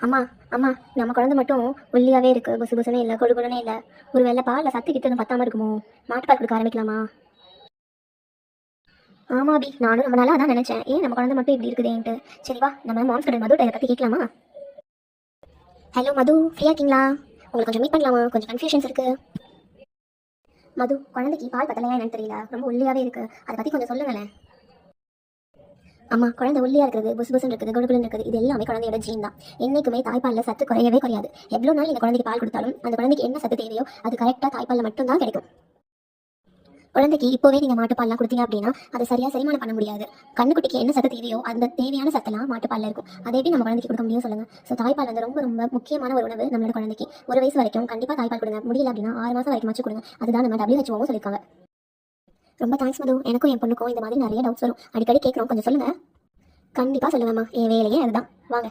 அம்மா அம்மா நம்ம குழந்தை மட்டும் ஒல்லியாவே இருக்கு, புசு புசுனே இல்லை, கொழுகுடனே இல்லை. ஒரு வேளை பாலில் சத்து கிட்டதும் பத்தாம இருக்குமோ? மாட்டுப்பால் கொடுக்க ஆரம்பிக்கலாமா? ஆமா அபி, நானும் ரொம்ப நாளாக அதான் நினச்சேன், ஏன் நம்ம குழந்தை மட்டும் இப்படி இருக்குதேன்ட்டு. சரி வா, நம்ம மாம்ஸ் கடை மது இதை பற்றி கேட்கலாமா? ஹலோ மது, ஃப்ரீயா இருக்கீங்களா? உங்களுக்கு கொஞ்சம் மீட் பண்ணலாமா? கொஞ்சம் கன்ஃபியூஷன்ஸ் இருக்கு. மது, குழந்தைக்கு பால் பத்தலையா என்னன்னு தெரியல, ரொம்ப ஒல்லியாவே இருக்கு, அதை பற்றி கொஞ்சம் சொல்லுங்களேன். அம்மா, குழந்தை ஒல்லியா இருக்குது, புசு புசுன்னு இருக்குது, குடுகுடுன்னு இருக்குது, இது எல்லாமே குழந்தையோட ஜீன் தான். என்னைக்குமே தாய்ப்பாலில் சத்து குறையவே குறையாது. எவ்வளோ நாள் இந்த குழந்தைக்கு பால் கொடுத்தாலும் அந்த குழந்தைக்கு என்ன சத்து தேவையோ அது கரெக்டாக தாய்ப்பாலில் மட்டும்தான் கிடைக்கும். குழந்தைக்கு இப்போவே நீங்கள் மாட்டுப்பால்லாம் கொடுத்தீங்க அப்படின்னா அதை சரியாக செரிமானம் பண்ண முடியாது. கண்ணுக்குட்டிக்கு என்ன சத்து தேவையோ அந்த தேவையான சத்தெல்லாம் மாட்டுப்பாலில் இருக்கும். அதை எப்படி நம்ம குழந்தைக்கு கொடுக்க முடியும் சொல்லுங்கள்? ஸோ தாய்ப்பால் வந்து ரொம்ப ரொம்ப முக்கியமான ஒரு உணவு நம்மளோட குழந்தைக்கு. ஒரு வயசு வரைக்கும் கண்டிப்பாக தாய்ப்பால் கொடுங்க, முடியல அப்படின்னா 6 மாதம் வரைக்கும் வச்சு கொடுங்க. அதுதான் நம்ம WHO சொல்லியிருக்காங்க. ரொம்ப தேங்க்ஸ் மது, எனக்கும் என் பொண்ணுக்கும் இந்த மாதிரி நிறைய டவுட்ஸ் வரும், அடிக்கடி கேட்குறோம், கொஞ்சம் சொல்லுங்கள். கண்டிப்பாக சொல்லுவேம்மா, என் வேலையே அதுதான். வாங்க.